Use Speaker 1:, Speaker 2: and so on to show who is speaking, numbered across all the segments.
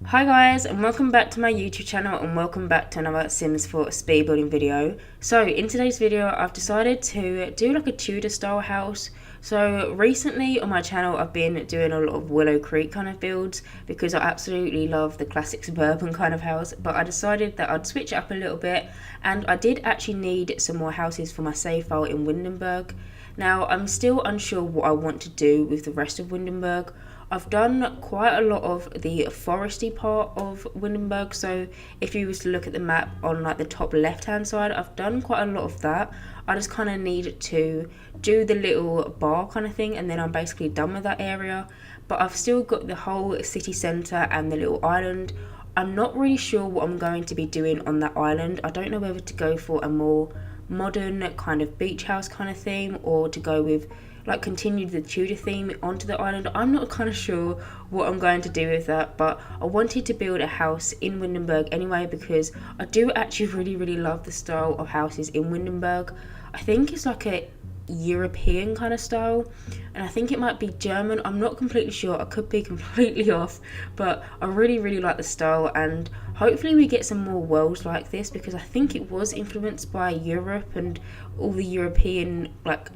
Speaker 1: Hi guys, and welcome back to my YouTube channel, and welcome back to another Sims 4 speed building video. So in today's video I've decided to do like a Tudor style house. So recently on my channel I've been doing a lot of Willow Creek kind of builds because I absolutely love the classic suburban kind of house, but I decided that I'd switch it up a little bit, and I did actually need some more houses for my save file in Windenburg. Now I'm still unsure what I want to do with the rest of Windenburg. I've done quite a lot of the foresty part of Windenburg, so if you was to look at the map on like the top left hand side, I've done quite a lot of that. I just kind of need to do the little bar kind of thing, and then I'm basically done with that area. But I've still got the whole city centre and the little island. I'm not really sure what I'm going to be doing on that island. I don't know whether to go for a more modern kind of beach house kind of theme, or to go with like continue the Tudor theme onto the island. I'm not kind of sure what I'm going to do with that, but I wanted to build a house in Windenburg anyway because I do actually really love the style of houses in Windenburg. I think it's like a European kind of style, and I think it might be German. I'm not completely sure, I could be completely off, but I really like the style, and hopefully we get some more worlds like this because I think it was influenced by Europe and all the European, like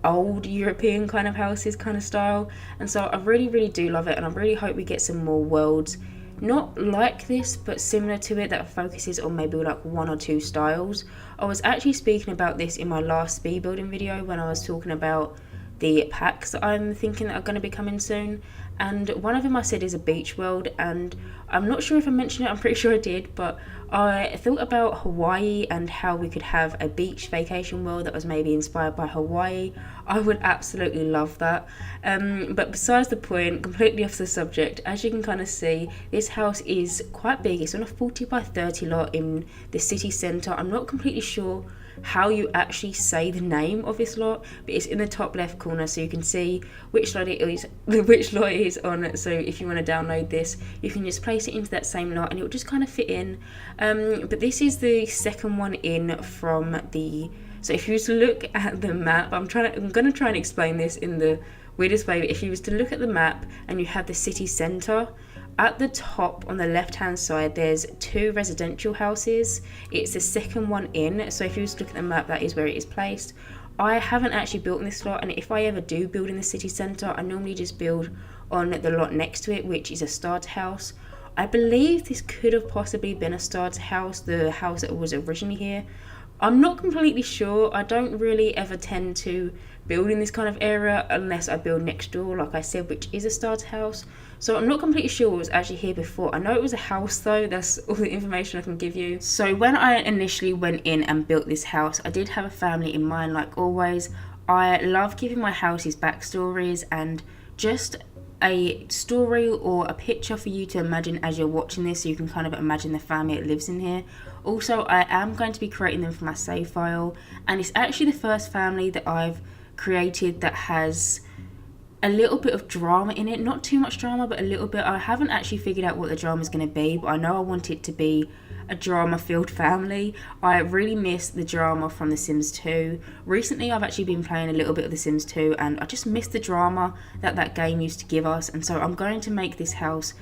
Speaker 1: old European kind of houses kind of style. And so I really do love it, and I really hope we get some more worlds not like this but similar to it, that focuses on maybe like one or two styles. I was actually speaking about this in my last speed building video when I was talking about the packs that I'm thinking that are going to be coming soon, and one of them I said is a beach world, and I'm not sure if I mentioned it, I'm pretty sure I did, but I thought about Hawaii and how we could have a beach vacation world that was maybe inspired by Hawaii. I would absolutely love that. But besides the point, completely off the subject, as you can kind of see, this house is quite big. It's on a 40 by 30 lot in the city centre. I'm not completely sure how you actually say the name of this lot, but it's in the top left corner, so you can see which lot it is, which lot it is on. So if you want to download this, you can just place it into that same lot and it will just kind of fit in. But this is the second one in from the, so if you was to look at the map, I'm going to try and explain this in the weirdest way, but if you was to look at the map and you have the city centre, at the top on the left hand side there's two residential houses. It's the second one in, so if you just look at the map, that is where it is placed. I haven't actually built in this lot, and if I ever do build in the city centre, I normally just build on the lot next to it, which is a starter house. I believe this could have possibly been a starter house, the house that was originally here. I'm not completely sure. I don't really ever tend to build in this kind of area unless I build next door, like I said, which is a starter house. So I'm not completely sure what was actually here before. I know it was a house though, that's all the information I can give you. So when I initially went in and built this house, I did have a family in mind like always. I love giving my houses backstories and just a story or a picture for you to imagine as you're watching this, so you can kind of imagine the family that lives in here. Also, I am going to be creating them for my save file, and it's actually the first family that I've created that has a little bit of drama in it. Not too much drama, but a little bit. I haven't actually figured out what the drama is going to be, but I know I want it to be a drama-filled family. I really miss the drama from The Sims 2. Recently, I've actually been playing a little bit of The Sims 2, and I just miss the drama that that game used to give us, and so I'm going to make this house,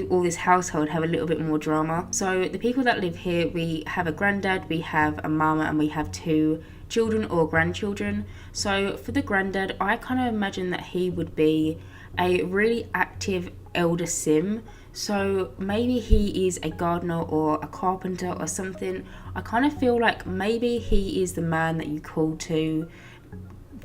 Speaker 1: or this household, have a little bit more drama. So the people that live here, we have a granddad, we have a mama, and we have two children or grandchildren. So for the granddad, I kind of imagine that he would be a really active elder sim. So maybe he is a gardener or a carpenter or something. I kind of feel like maybe he is the man that you call to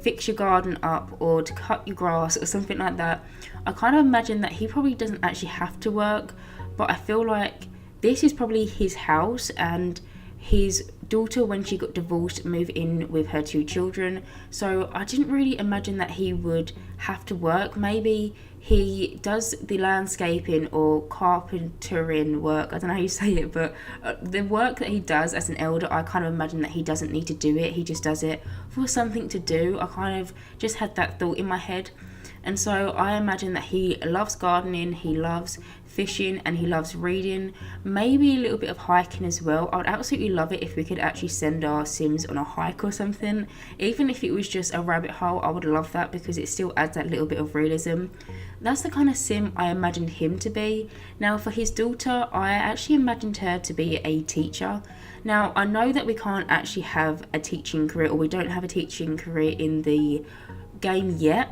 Speaker 1: fix your garden up or to cut your grass or something like that. I kind of imagine that he probably doesn't actually have to work, but I feel like this is probably his house, and his daughter, when she got divorced, moved in with her two children. So I didn't really imagine that he would have to work. Maybe he does the landscaping or carpentering work, I don't know how you say it, but the work that he does as an elder, I kind of imagine that he doesn't need to do it, he just does it for something to do. I kind of just had that thought in my head. And so I imagine that he loves gardening, he loves fishing, and he loves reading, maybe a little bit of hiking as well. I would absolutely love it if we could actually send our Sims on a hike or something. Even if it was just a rabbit hole, I would love that because it still adds that little bit of realism. That's the kind of Sim I imagined him to be. Now for his daughter, I actually imagined her to be a teacher. Now I know that we can't actually have a teaching career, or we don't have a teaching career in the game yet,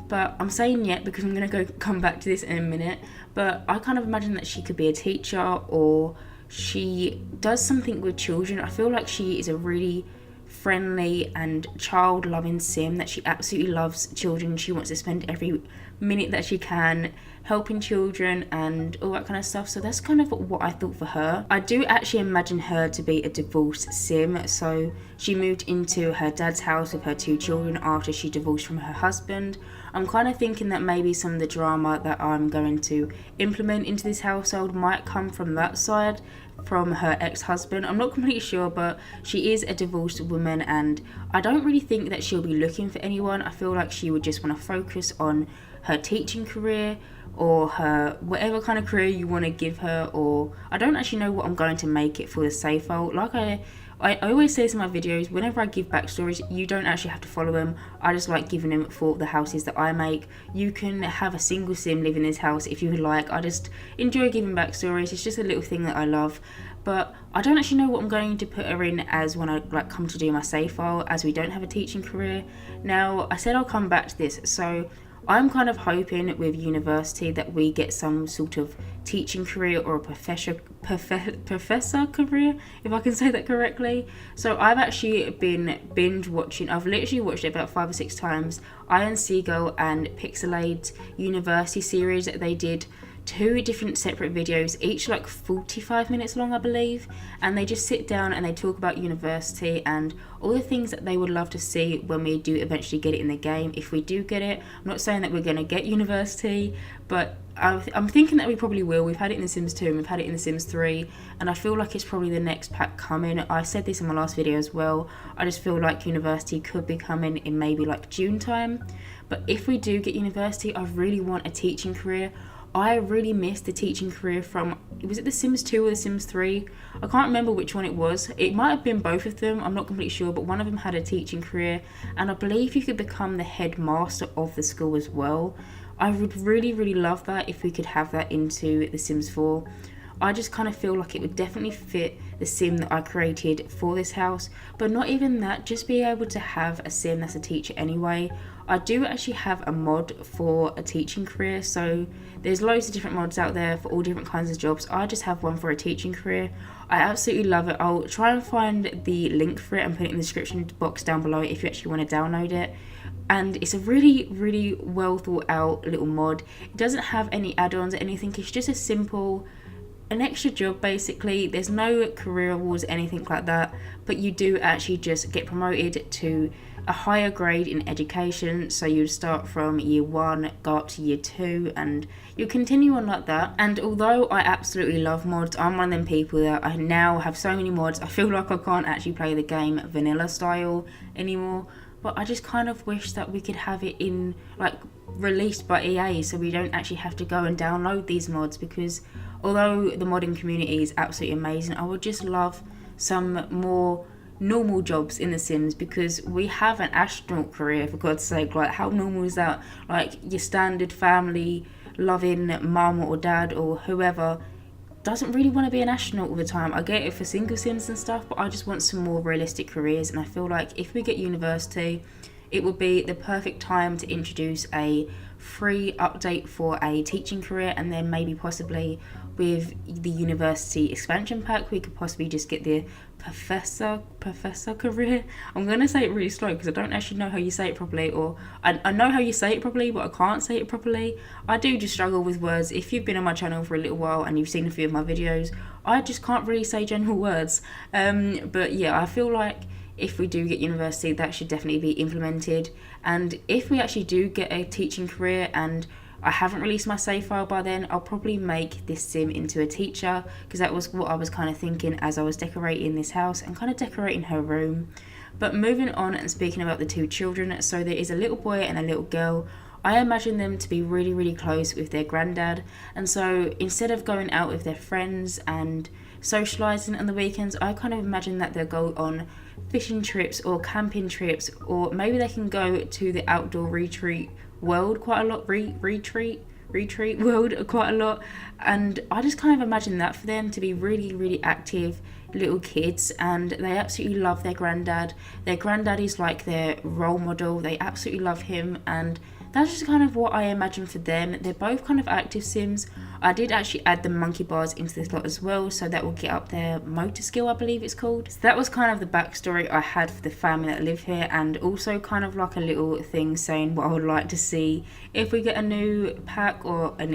Speaker 1: but I'm saying yet because I'm going to come back to this in a minute. But I kind of imagine that she could be a teacher, or she does something with children. I feel like she is a really friendly and child loving Sim, that she absolutely loves children. She wants to spend every minute that she can helping children and all that kind of stuff. So that's kind of what I thought for her. I do actually imagine her to be a divorced Sim. So she moved into her dad's house with her 2 children after she divorced from her husband. I'm kind of thinking that maybe some of the drama that I'm going to implement into this household might come from that side, from her ex-husband. I'm not completely sure, but she is a divorced woman, and I don't really think that she'll be looking for anyone. I feel like she would just want to focus on her teaching career, or her whatever kind of career you want to give her. Or I don't actually know what I'm going to make it for the safe file. Like I always say in my videos, whenever I give backstories, you don't actually have to follow them. I just like giving them for the houses that I make. You can have a single Sim live in this house if you would like. I just enjoy giving backstories. It's just a little thing that I love. But I don't actually know what I'm going to put her in as when I come to do my save file, as we don't have a teaching career. Now, I said I'll come back to this, so I'm kind of hoping with university that we get some sort of teaching career, or a professor career, if I can say that correctly. So I've actually been binge watching, I've literally watched it about 5 or 6 times, Iron Seagull and Pixelade's university series that they did. 2 different separate videos, each like 45 minutes long, I believe, and they just sit down and they talk about university and all the things that they would love to see when we do eventually get it in the game, if we do get it. I'm not saying that we're going to get university, but I'm thinking that we probably will. We've had it in The Sims 2 and we've had it in The Sims 3, and I feel like it's probably the next pack coming. I said this in my last video as well. I just feel like university could be coming in maybe like June time. But if we do get university, I really want a teaching career. I really missed the teaching career from, was it The Sims 2 or The Sims 3? I can't remember which one it was. It might have been both of them, I'm not completely sure, but one of them had a teaching career, and I believe you could become the headmaster of the school as well. I would really, really love that if we could have that into The Sims 4. I just kind of feel like it would definitely fit the Sim that I created for this house. But not even that, just be able to have a Sim that's a teacher anyway. I do actually have a mod for a teaching career, so there's loads of different mods out there for all different kinds of jobs. I just have one for a teaching career. I absolutely love it. I'll try and find the link for it and put it in the description box down below if you actually want to download it. And it's a really, really well thought out little mod. It doesn't have any add-ons or anything. It's just a simple, an extra job basically. There's no career awards, anything like that, but you do actually just get promoted to a higher grade in education. So you start from year 1, go up to year 2, and you continue on like that. And although I absolutely love mods, I'm one of them people that I now have so many mods, I feel like I can't actually play the game vanilla style anymore. But I just kind of wish that we could have it in, like, released by EA, so we don't actually have to go and download these mods, because although the modding community is absolutely amazing, I would just love some more normal jobs in The Sims, because we have an astronaut career, for God's sake. Like, how normal is that? Like, your standard family loving mum or dad or whoever doesn't really want to be an astronaut all the time. I get it for single Sims and stuff, but I just want some more realistic careers. And I feel like if we get university, it would be the perfect time to introduce a free update for a teaching career, and then maybe possibly with the university expansion pack we could possibly just get the professor career. I'm gonna say it really slow because I don't actually know how you say it properly, or I know how you say it properly but I can't say it properly. I do just struggle with words. If you've been on my channel for a little while and you've seen a few of my videos, I just can't really say general words. But yeah, I feel like if we do get university, that should definitely be implemented. And if we actually do get a teaching career and I haven't released my save file by then, I'll probably make this Sim into a teacher, because that was what I was kind of thinking as I was decorating this house and kind of decorating her room. But moving on and speaking about the 2 children, so there is a little boy and a little girl. I imagine them to be really, really close with their granddad. And so instead of going out with their friends and socialising on the weekends, I kind of imagine that they'll go on fishing trips or camping trips, or maybe they can go to the outdoor retreat world quite a lot, retreat world quite a lot. And I just kind of imagine that for them to be really, really active little kids, and they absolutely love their granddad. Their granddad is like their role model. They absolutely love him, and that's just kind of what I imagine for them. They're both kind of active Sims. I did actually add the monkey bars into this lot as well, so that will get up their motor skill, I believe it's called. So that was kind of the backstory I had for the family that live here, and also kind of like a little thing saying what I would like to see if we get a new pack or a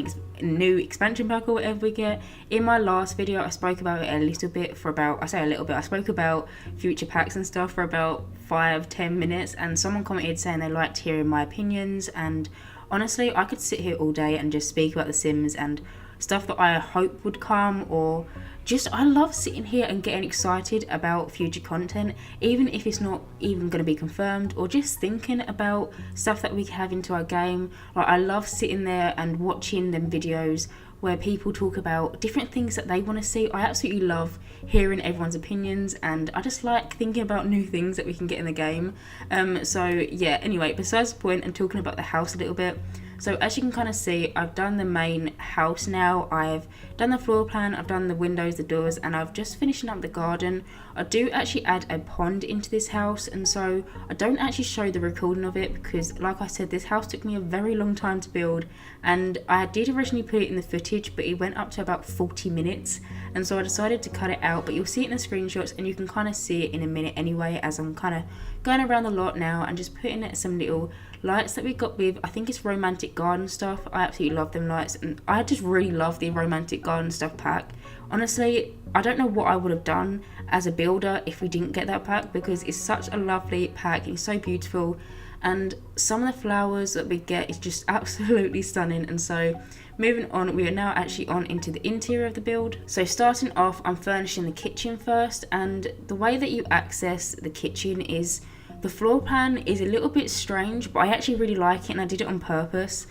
Speaker 1: new expansion pack or whatever we get. In my last video I spoke about it a little bit for about, I say a little bit, I spoke about future packs and stuff for about 5-10 minutes, and someone commented saying they liked hearing my opinions. And honestly, I could sit here all day and just speak about The Sims and stuff that I hope would come, or just I love sitting here and getting excited about future content, even if it's not even going to be confirmed, or just thinking about stuff that we can have into our game. Like, I love sitting there and watching them videos where people talk about different things that they want to see. I absolutely love hearing everyone's opinions, and I just like thinking about new things that we can get in the game. So yeah, anyway, besides the point, and talking about the house a little bit. So as you can kind of see, I've done the main house now. I've done the floor plan, I've done the windows, the doors, and I've just finishing up the garden. I do actually add a pond into this house, and so I don't actually show the recording of it because, like I said, this house took me a very long time to build, and I did originally put it in the footage, but it went up to about 40 minutes, and so I decided to cut it out. But you'll see it in the screenshots, and you can kind of see it in a minute anyway, as I'm kind of going around the lot now and just putting some little lights that we got with, I think it's Romantic Garden Stuff. I absolutely love them lights, and I just really love the Romantic Garden Stuff pack. Honestly, I don't know what I would have done as a builder if we didn't get that pack, because it's such a lovely pack, it's so beautiful, and some of the flowers that we get is just absolutely stunning. And so moving on, we are now actually on into the interior of the build. So starting off, I'm furnishing the kitchen first, and the way that you access the kitchen is, the floor plan is a little bit strange, but I actually really like it, and I did it on purpose.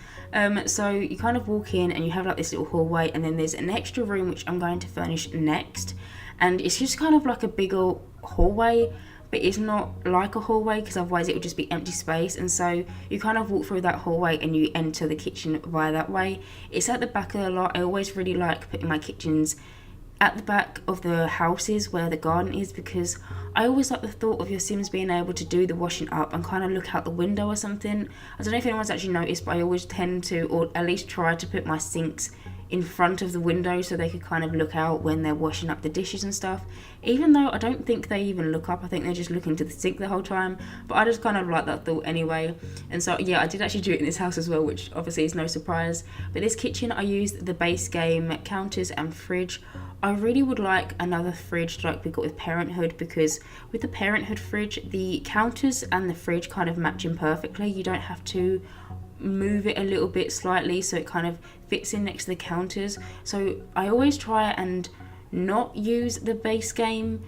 Speaker 1: So you kind of walk in and you have like this little hallway, and then there's an extra room which I'm going to furnish next, and it's just kind of like a bigger hallway, but it's not like a hallway because otherwise it would just be empty space. And so you kind of walk through that hallway and you enter the kitchen via that way. It's at the back of the lot. I always really like putting my kitchens at the back of the houses where the garden is, because I always like the thought of your Sims being able to do the washing up and kind of look out the window or something. I don't know if anyone's actually noticed, but I always tend to, or at least try to, put my sinks in front of the window so they could kind of look out when they're washing up the dishes and stuff, even though I don't think they even look up. I think they're just looking to the sink the whole time, but I just kind of like that thought anyway. And so yeah, I did actually do it in this house as well, which obviously is no surprise. But this kitchen, I used the base game counters and fridge. I really would like another fridge like we got with Parenthood, because with the Parenthood fridge, the counters and the fridge kind of matching perfectly. You don't have to move it a little bit slightly so it kind of fits in next to the counters. So I always try and not use the base game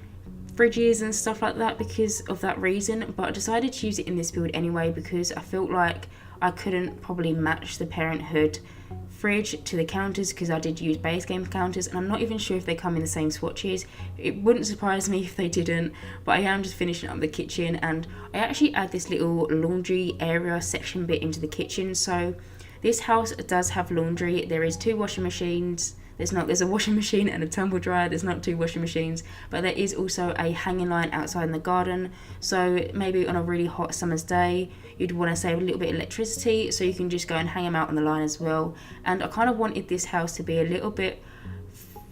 Speaker 1: fridges and stuff like that because of that reason, but I decided to use it in this build anyway because I felt like I couldn't probably match the Parenthood fridge to the counters, because I did use base game counters, and I'm not even sure if they come in the same swatches. It wouldn't surprise me if they didn't, but I am just finishing up the kitchen, and I actually add this little laundry area section bit into the kitchen. So this house does have laundry. There is 2 washing machines. There's a washing machine and a tumble dryer. There's not 2 washing machines, but there is also a hanging line outside in the garden. So maybe on a really hot summer's day, you'd want to save a little bit of electricity, so you can just go and hang them out on the line as well. And I kind of wanted this house to be a little bit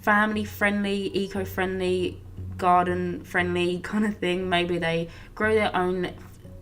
Speaker 1: family friendly, eco-friendly, garden friendly kind of thing. Maybe they grow their own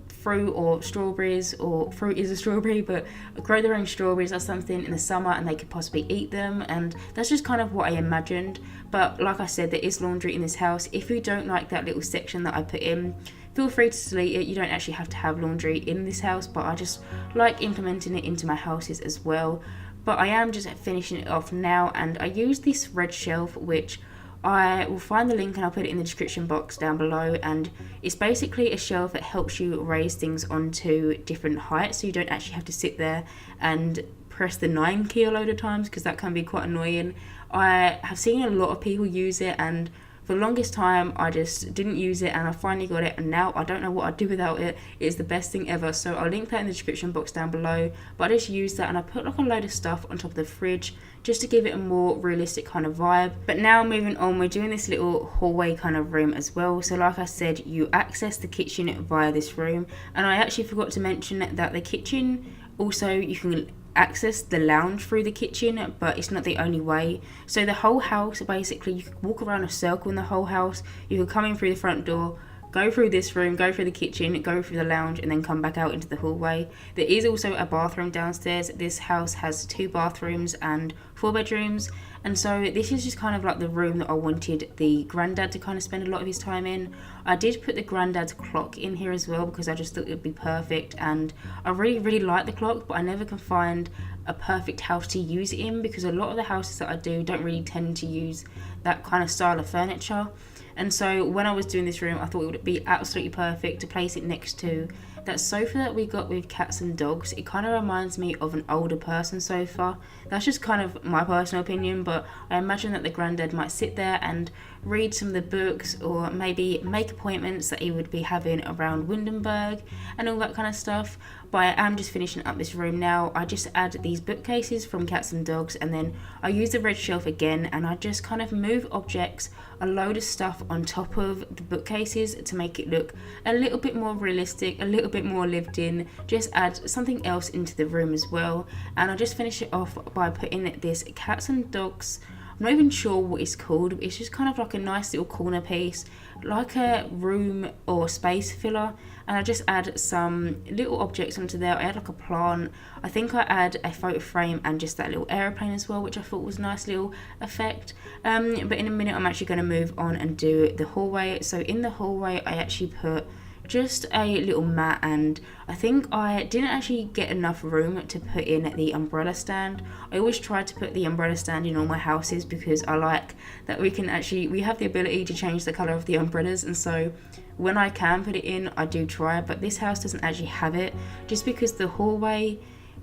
Speaker 1: fruit or strawberries, or fruit is a strawberry, but grow their own strawberries or something in the summer, and they could possibly eat them. And that's just kind of what I imagined. But like I said, there is laundry in this house. If you don't like that little section that I put in, feel free to delete it. You don't actually have to have laundry in this house, but I just like implementing it into my houses as well. But I am just finishing it off now, and I use this red shelf, which I will find the link and I'll put it in the description box down below, and it's basically a shelf that helps you raise things onto different heights so you don't actually have to sit there and press the 9 key a load of times, because that can be quite annoying. I have seen a lot of people use it, and for the longest time I just didn't use it, and I finally got it, and now I don't know what I'd do without it. It's the best thing ever, so I'll link that in the description box down below. But I just used that and I put like a load of stuff on top of the fridge just to give it a more realistic kind of vibe. But now moving on, we're doing this little hallway kind of room as well. So like I said, you access the kitchen via this room, and I actually forgot to mention that the kitchen also, you can access the lounge through the kitchen, but it's not the only way. So the whole house, basically, you could walk around a circle in the whole house. You could come in through the front door, go through this room, go through the kitchen, go through the lounge, and then come back out into the hallway. There is also a bathroom downstairs. This house has 2 bathrooms and 4 bedrooms, and so this is just kind of like the room that I wanted the granddad to kind of spend a lot of his time in. I did put the granddad's clock in here as well because I just thought it would be perfect, and I really like the clock, but I never can find a perfect house to use it in, because a lot of the houses that I do don't really tend to use that kind of style of furniture. And so when I was doing this room, I thought it would be absolutely perfect to place it next to that sofa that we got with cats and dogs. It kind of reminds me of an older person sofa. That's just kind of my personal opinion, but I imagine that the granddad might sit there and read some of the books, or maybe make appointments that he would be having around Windenburg and all that kind of stuff. But I am just finishing up this room now. I just add these bookcases from cats and dogs, and then I use the red shelf again, and I just kind of move objects, a load of stuff on top of the bookcases to make it look a little bit more realistic, a little bit more lived in, just add something else into the room as well. And I just finish it off by putting this cats and dogs, I'm not even sure what it's called. It's just kind of like a nice little corner piece, like a room or space filler. And I just add some little objects onto there. I add like a plant. I think I add a photo frame and just that little aeroplane as well, which I thought was a nice little effect. But in a minute, I'm actually going to move on and do the hallway. So in the hallway, I actually put just a little mat, and I think I didn't actually get enough room to put in the umbrella stand. I always try to put the umbrella stand in all my houses because I like that we have the ability to change the colour of the umbrellas, and so when I can put it in, I do try. But this house doesn't actually have it, just because the hallway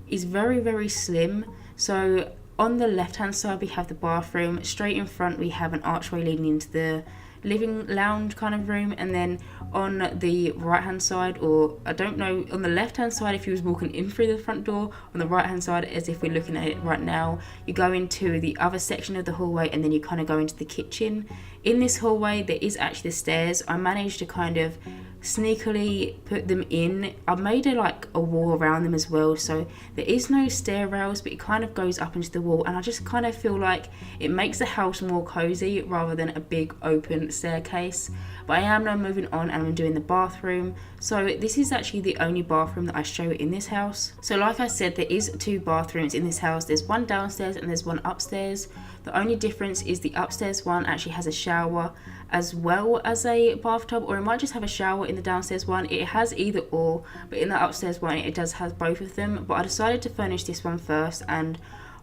Speaker 1: is very slim. So on the left hand side we have the bathroom, straight in front we have an archway leading into the living lounge kind of room, and then on the right hand side, or I don't know, on the left hand side if you was walking in through the front door, on the right hand side as if we're looking at it right now, you go into the other section of the hallway and then you kind of go into the kitchen. In this hallway there is actually the stairs. I managed to kind of sneakily put them in. I made a wall around them as well, so there is no stair rails, but it kind of goes up into the wall, and I just kind of feel like it makes the house more cozy rather than a big open staircase. But I am now moving on and I'm doing the bathroom. So this is actually the only bathroom that I show in this house. So like I said, there is 2 bathrooms in this house. There's one downstairs and there's one upstairs. The only difference is the upstairs one actually has a shower as well as a bathtub, or it might just have a shower in the downstairs one. It has either or, but in the upstairs one it does have both of them. But I decided to furnish this one first, and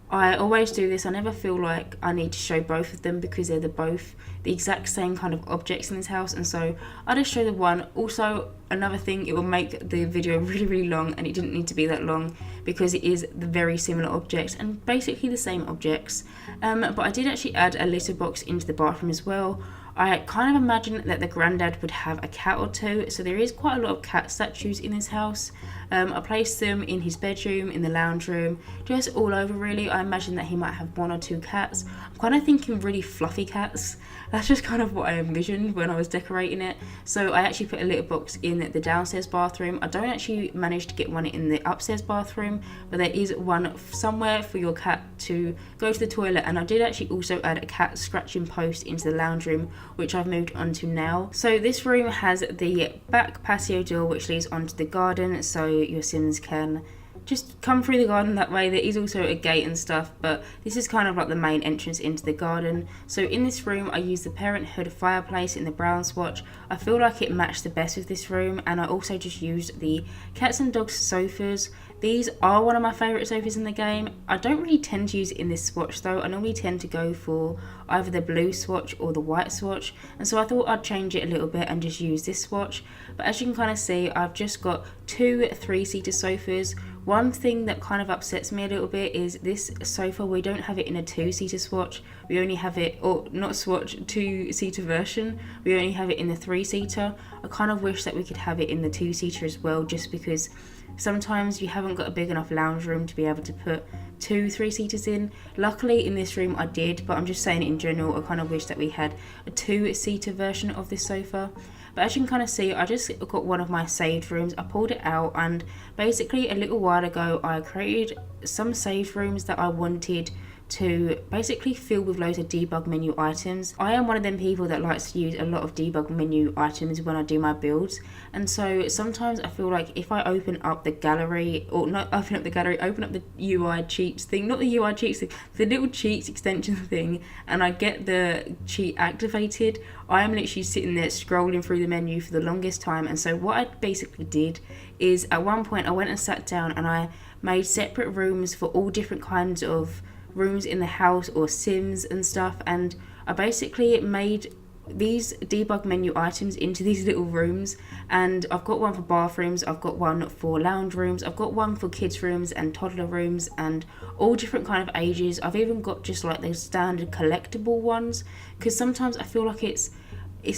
Speaker 1: I always do this. I never feel like I need to show both of them because they're both the exact same kind of objects in this house, and so I just show the one. Also, another thing, it will make the video really long, and it didn't need to be that long because it is the very similar objects and basically the same objects. But I did actually add a litter box into the bathroom as well. I kind of imagined that the granddad would have a cat or 2, so there is quite a lot of cat statues in this house. I placed them in his bedroom, in the lounge room, just all over really. I imagine that he might have 1 or 2 cats. I'm kind of thinking really fluffy cats. That's just kind of what I envisioned when I was decorating it. So I actually put a litter box in the downstairs bathroom. I don't actually manage to get one in the upstairs bathroom, but there is one somewhere for your cat to go to the toilet. And I did actually also add a cat scratching post into the lounge room, which I've moved on to now. So this room has the back patio door which leads onto the garden, so your Sims can just come through the garden that way. There is also a gate and stuff, but this is kind of like the main entrance into the garden. So in this room I use the Parenthood fireplace in the brown swatch. I feel like it matched the best with this room, and I also just used the cats and dogs sofas. These are one of my favourite sofas in the game. I don't really tend to use it in this swatch though. I normally tend to go for either the blue swatch or the white swatch, and so I thought I'd change it a little bit and just use this swatch. But as you can kind of see, I've just got 2 3-seater sofas. One thing that kind of upsets me a little bit is this sofa, we don't have it in a 2-seater swatch. We only have it, or not swatch, 2-seater version. We only have it in the 3-seater. I kind of wish that we could have it in the 2-seater as well, just because sometimes you haven't got a big enough lounge room to be able to put 2 3-seaters in. Luckily in this room I did, but I'm just saying it in general, I kind of wish that we had a 2-seater version of this sofa. But as you can kind of see, I just got one of my saved rooms. I pulled it out, and basically a little while ago I created some saved rooms that I wanted to basically fill with loads of debug menu items. I am one of them people that likes to use a lot of debug menu items when I do my builds, and so sometimes I feel like if I open up the gallery, or not open up the gallery, open up the UI cheats thing, not the UI cheats thing, the little cheats extension thing, and I get the cheat activated, I am literally sitting there scrolling through the menu for the longest time. And so what I basically did is at one point I went and sat down and I made separate rooms for all different kinds of rooms in the house or sims and stuff, and I basically made these debug menu items into these little rooms. And I've got one for bathrooms, I've got one for lounge rooms, I've got one for kids rooms and toddler rooms, and all different kind of ages. I've even got just like the standard collectible ones, because sometimes I feel like it's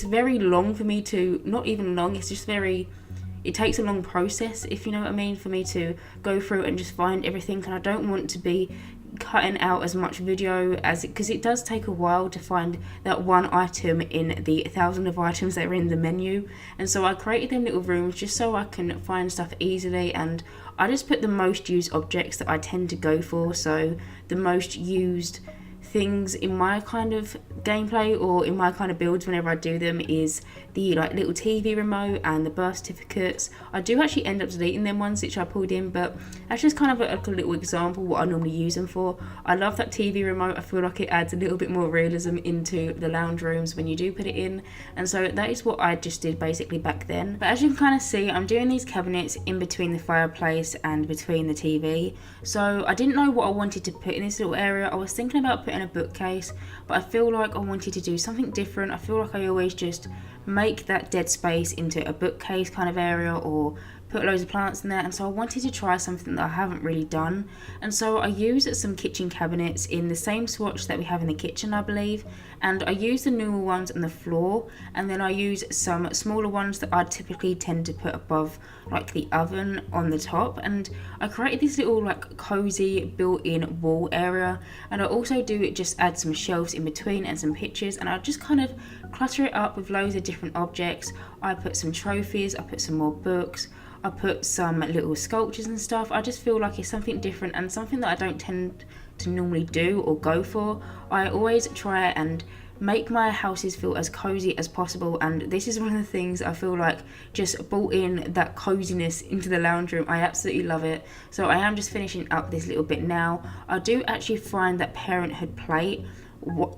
Speaker 1: very long for me to, not even long, it's just very, it takes a long process, if you know what I mean, for me to go through and just find everything. And I don't want to be cutting out as much video as it, because it does take a while to find that one item in the thousands of items that are in the menu. And so I created them little rooms just so I can find stuff easily, and I just put the most used objects that I tend to go for. So the most used things in my kind of gameplay or in my kind of builds whenever I do them is the like little TV remote and the birth certificates. I do actually end up deleting them ones which I pulled in, but that's just kind of a little example what I normally use them for. I love that TV remote. I feel like it adds a little bit more realism into the lounge rooms when you do put it in, and so that is what I just did basically back then. But as you can kind of see, I'm doing these cabinets in between the fireplace and between the TV. So I didn't know what I wanted to put in this little area. I was thinking about putting a bookcase, but I feel like I wanted to do something different. I feel like I always just make that dead space into a bookcase kind of area, or put loads of plants in there, and so I wanted to try something that I haven't really done. And so I used some kitchen cabinets in the same swatch that we have in the kitchen, I believe, and I used the newer ones on the floor, and then I used some smaller ones that I typically tend to put above like the oven on the top. And I created this little like cozy built-in wall area, and I also do just add some shelves in between and some pictures, and I just kind of clutter it up with loads of different objects. I put some trophies, I put some more books, I put some little sculptures and stuff. I just feel like it's something different and something that I don't tend to normally do or go for. I always try and make my houses feel as cozy as possible, and this is one of the things I feel like just brought in that coziness into the lounge room. I absolutely love it. So I am just finishing up this little bit now. I do actually find that Parenthood plate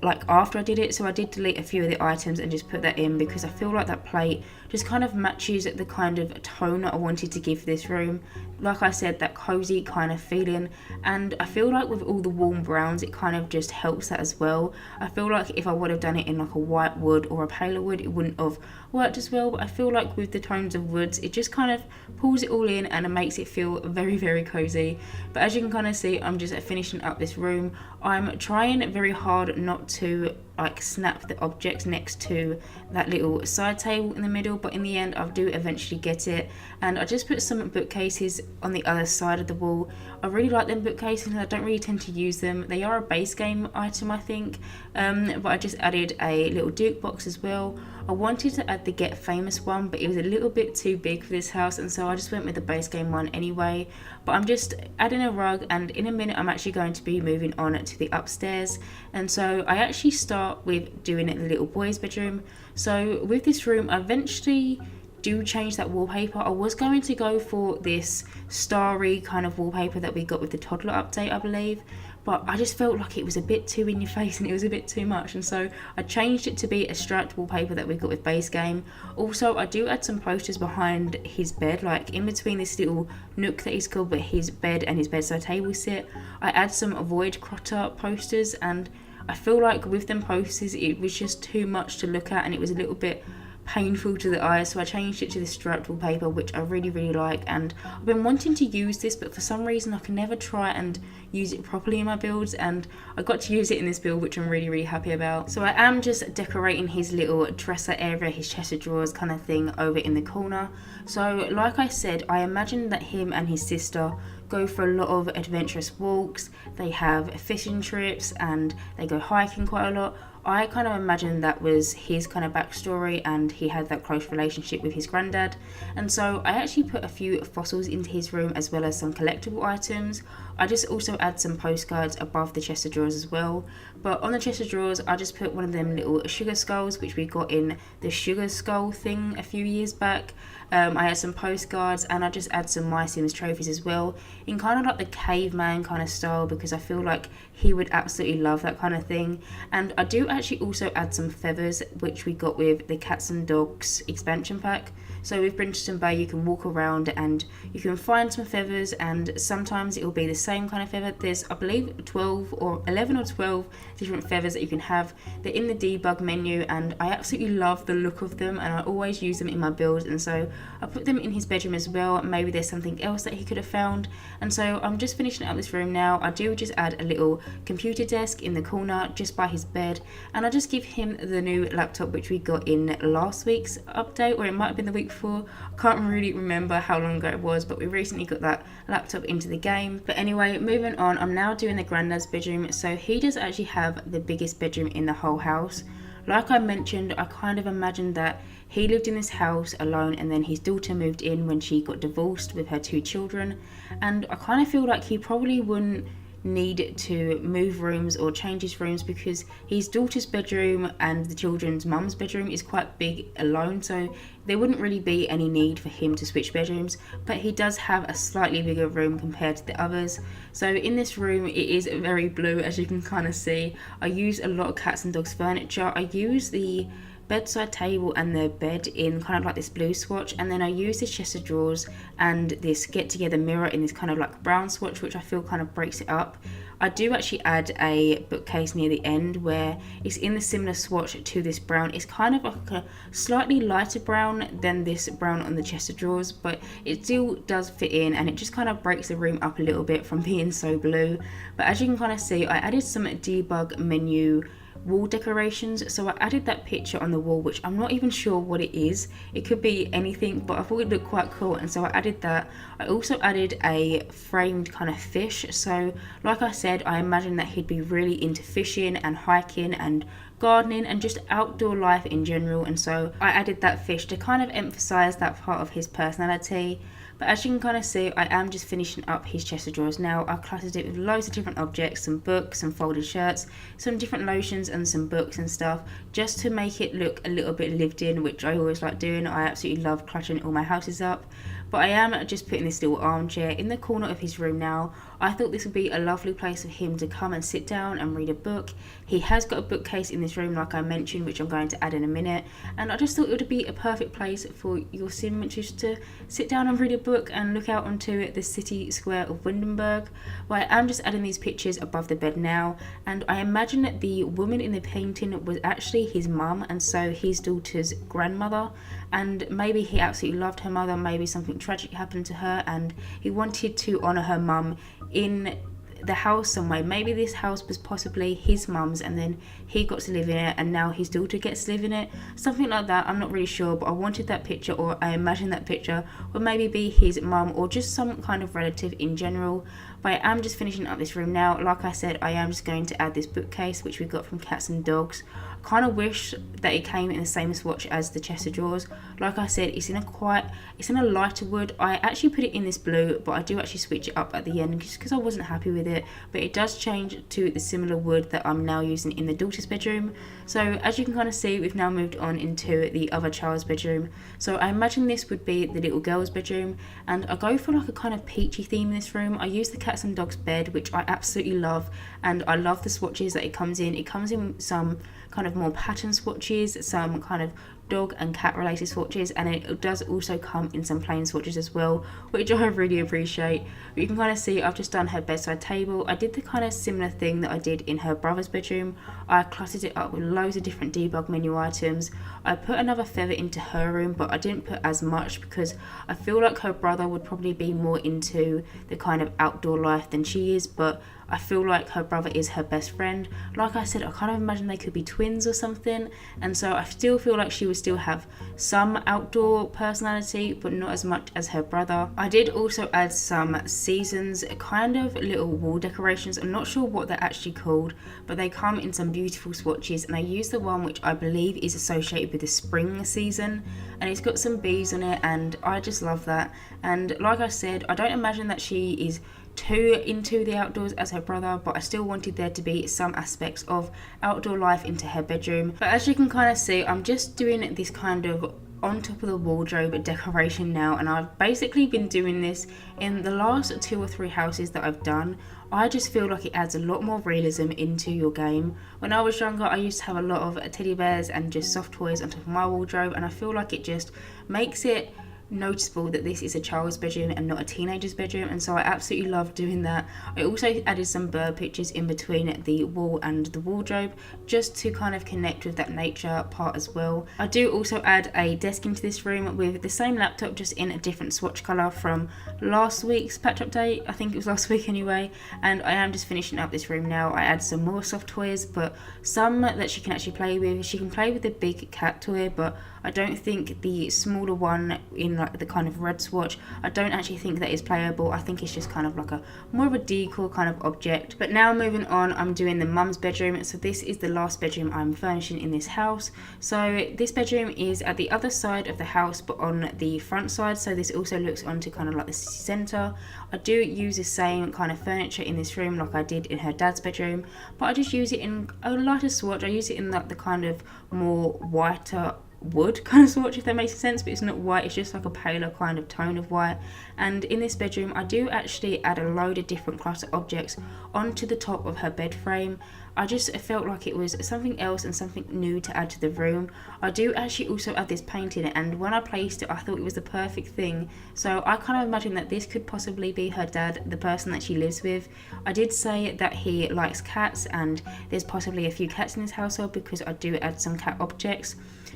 Speaker 1: like after I did it, so I did delete a few of the items and just put that in because I feel like that plate just kind of matches the kind of tone that I wanted to give this room. Like I said, that cozy kind of feeling, and I feel like with all the warm browns it kind of just helps that as well. I feel like if I would have done it in like a white wood or a paler wood, it wouldn't have worked as well, but I feel like with the tones of woods it just kind of pulls it all in and it makes it feel very, very cozy. But as you can kind of see, I'm just finishing up this room. I'm trying very hard not to like snap the objects next to that little side table in the middle, but in the end I do eventually get it. And I just put some bookcases on the other side of the wall. I really like them bookcases and I don't really tend to use them. They are a base game item, I think, but I just added a little Duke box as well. I wanted to add the Get Famous one, but it was a little bit too big for this house, and so I just went with the base game one anyway. But I'm just adding a rug, and in a minute I'm actually going to be moving on to the upstairs. And so I actually start with doing it in the little boy's bedroom. So with this room, I eventually do change that wallpaper. I was going to go for this starry kind of wallpaper that we got with the toddler update, I believe, but I just felt like it was a bit too in your face and it was a bit too much, and so I changed it to be a striped wallpaper that we got with base game. Also, I do add some posters behind his bed, like in between this little nook that he's called, but his bed and his bedside table sit. I add some avoid clutter posters, and I feel like with them posters it was just too much to look at and it was a little bit painful to the eye, so I changed it to this striped wallpaper, which I really like, and I've been wanting to use this, but for some reason I can never try and use it properly in my builds, and I got to use it in this build, which I'm really happy about. So I am just decorating his little dresser area, his chest of drawers kind of thing over in the corner. So like I said, I imagine that him and his sister go for a lot of adventurous walks, they have fishing trips, and they go hiking quite a lot. I kind of imagine that was his kind of backstory, and he had that close relationship with his granddad. And so I actually put a few fossils into his room as well as some collectible items. I just also add some postcards above the chest of drawers as well. But on the chest of drawers, I just put one of them little sugar skulls, which we got in the sugar skull thing a few years back. I add some postcards, and I just add some My Sims trophies as well, in kind of like the caveman kind of style, because I feel like he would absolutely love that kind of thing. And I do actually also add some feathers, which we got with the Cats and Dogs expansion pack. So with Bridgeton Bay, you can walk around and you can find some feathers, and sometimes it will be the same kind of feather. There's, I believe, 11 or 12 different feathers that you can have. They're in the debug menu, and I absolutely love the look of them, and I always use them in my builds, and so I put them in his bedroom as well. Maybe there's something else that he could have found. And so I'm just finishing up this room now. I do just add a little computer desk in the corner just by his bed, and I just give him the new laptop which we got in last week's update, or it might have been the week before. I can't really remember how long ago it was, but we recently got that laptop into the game. But anyway, moving on, I'm now doing the granddad's bedroom. So he does actually have the biggest bedroom in the whole house. Like I mentioned, I kind of imagined that he lived in this house alone, and then his daughter moved in when she got divorced with her 2 children, and I kind of feel like he probably wouldn't need to move rooms or change his rooms, because his daughter's bedroom and the children's mum's bedroom is quite big alone, so there wouldn't really be any need for him to switch bedrooms. But he does have a slightly bigger room compared to the others. So in this room, it is very blue, as you can kind of see. I use a lot of Cats and Dogs furniture. I use the bedside table and the bed in kind of like this blue swatch, and then I use this chest of drawers and this get together mirror in this kind of like brown swatch, which I feel kind of breaks it up. I do actually add a bookcase near the end where it's in the similar swatch to this brown. It's kind of like a slightly lighter brown than this brown on the chest of drawers, but it still does fit in, and it just kind of breaks the room up a little bit from being so blue. But as you can kind of see, I added some debug menu wall decorations. So I added that picture on the wall, which I'm not even sure what it is. It could be anything, but I thought it looked quite cool, and so I added that. I also added a framed kind of fish. So like I said, I imagine that he'd be really into fishing and hiking and gardening and just outdoor life in general, and so I added that fish to kind of emphasize that part of his personality. But as you can kind of see, I am just finishing up his chest of drawers now. I cluttered it with loads of different objects, some books, some folded shirts, some different lotions and some books and stuff, just to make it look a little bit lived in, which I always like doing. I absolutely love cluttering all my houses up. But I am just putting this little armchair in the corner of his room now. I thought this would be a lovely place for him to come and sit down and read a book. He has got a bookcase in this room, like I mentioned, which I'm going to add in a minute. And I just thought it would be a perfect place for your sim just to sit down and read a book and look out onto the city square of Windenburg. But I am just adding these pictures above the bed now. And I imagine that the woman in the painting was actually his mum, and so his daughter's grandmother. And maybe he absolutely loved her mother, maybe something tragic happened to her, and he wanted to honour her mum in the house some way. Maybe this house was possibly his mum's, and then he got to live in it, and now his daughter gets to live in it. Something like that, I'm not really sure, but I wanted that picture, or I imagine that picture would maybe be his mum or just some kind of relative in general. But I am just finishing up this room now. Like I said, I am just going to add this bookcase, which we got from Cats and Dogs. I kind of wish that it came in the same swatch as the chest of drawers. Like I said, it's in a lighter wood. I actually put it in this blue, but I do actually switch it up at the end just because I wasn't happy with it. But it does change to the similar wood that I'm now using in the daughter's bedroom. So as you can kind of see, we've now moved on into the other child's bedroom. So I imagine this would be the little girl's bedroom, and I go for like a kind of peachy theme in this room. I use the Cats cats and dogs bed, which I absolutely love, and I love the swatches that it comes in. It comes in some kind of more pattern swatches, some kind of dog and cat related swatches, and it does also come in some plain swatches as well, which I really appreciate. But you can kind of see I've just done her bedside table. I did the kind of similar thing that I did in her brother's bedroom. I cluttered it up with loads of different debug menu items. I put another feather into her room, but I didn't put as much because I feel like her brother would probably be more into the kind of outdoor life than she is, but I feel like her brother is her best friend. Like I said, I kind of imagine they could be twins or something, and so I still feel like she would still have some outdoor personality, but not as much as her brother. I did also add some seasons, kind of little wall decorations. I'm not sure what they're actually called, but they come in some beautiful swatches, and I used the one which I believe is associated with the spring season, and it's got some bees on it, and I just love that. And like I said, I don't imagine that she is too into the outdoors as her brother, but I still wanted there to be some aspects of outdoor life into her bedroom. But as you can kind of see, I'm just doing this kind of on top of the wardrobe decoration now, and I've basically been doing this in the last 2 or 3 houses that I've done. I just feel like it adds a lot more realism into your game. When I was younger, I used to have a lot of teddy bears and just soft toys on top of my wardrobe, and I feel like it just makes it noticeable that this is a child's bedroom and not a teenager's bedroom, and so I absolutely love doing that. I also added some bird pictures in between the wall and the wardrobe just to kind of connect with that nature part as well. I do also add a desk into this room with the same laptop, just in a different swatch colour from last week's patch update. I think it was last week anyway, and I am just finishing up this room now. I add some more soft toys, but some that she can actually play with. She can play with the big cat toy, but I don't think the smaller one in like the kind of red swatch, I don't actually think that is playable. I think it's just kind of like a more of a decor kind of object. But now moving on, I'm doing the mum's bedroom. So this is the last bedroom I'm furnishing in this house. So this bedroom is at the other side of the house, but on the front side, so this also looks onto kind of like the center. I do use the same kind of furniture in this room like I did in her dad's bedroom, but I just use it in a lighter swatch. I use it in like the kind of more whiter wood kind of swatch, if that makes sense, but it's not white, it's just like a paler kind of tone of white. And in this bedroom I do actually add a load of different clutter objects onto the top of her bed frame. I just felt like it was something else and something new to add to the room. I do actually also add this painting, and when I placed it I thought it was the perfect thing. So I kind of imagine that this could possibly be her dad, the person that she lives with. I did say that he likes cats, and there's possibly a few cats in his household because I do add some cat objects.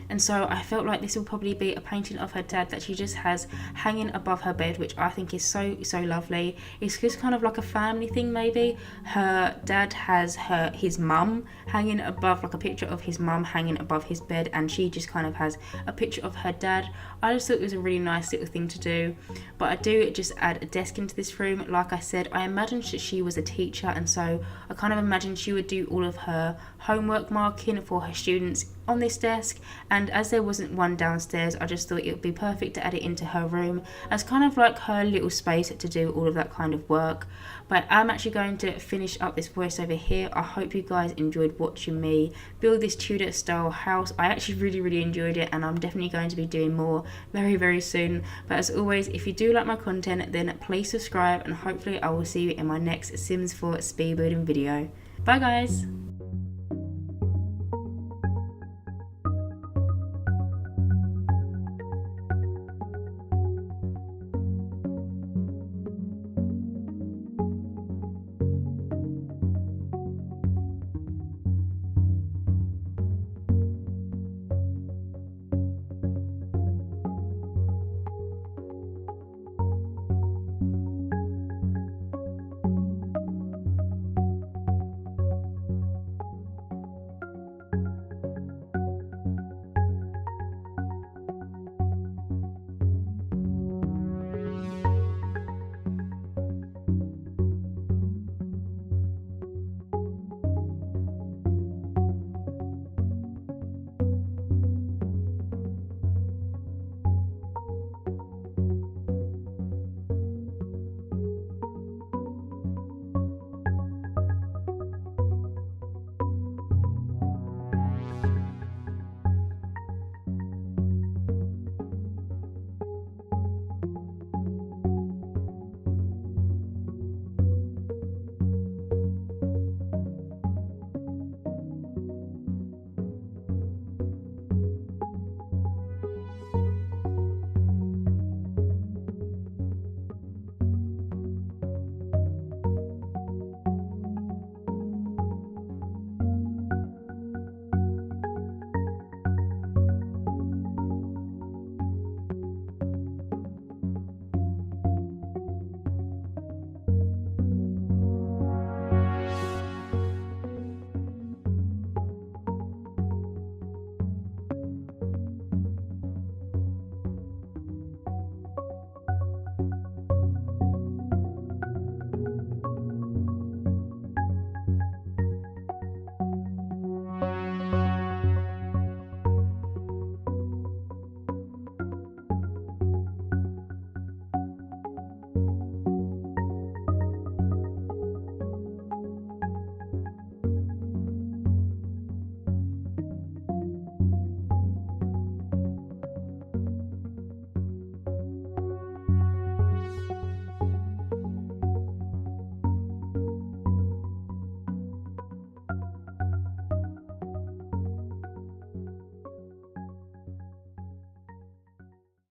Speaker 1: And so I felt like this will probably be a painting of her dad that she just has hanging above her bed, which I think is so lovely. It's just kind of like a family thing maybe. Her dad has his mum hanging above, like a picture of his mum hanging above his bed, and she just kind of has a picture of her dad. I just thought it was a really nice little thing to do. But I do just add a desk into this room. Like I said, I imagined that she was a teacher, and so I kind of imagined she would do all of her homework marking for her students on this desk, and as there wasn't one downstairs, I just thought it would be perfect to add it into her room as kind of like her little space to do all of that kind of work. But I'm actually going to finish up this voiceover here. I hope you guys enjoyed watching me build this Tudor style house. I actually really enjoyed it, and I'm definitely going to be doing more very soon. But as always, if you do like my content, then please subscribe, and hopefully I will see you in my next Sims 4 speed building video. Bye guys!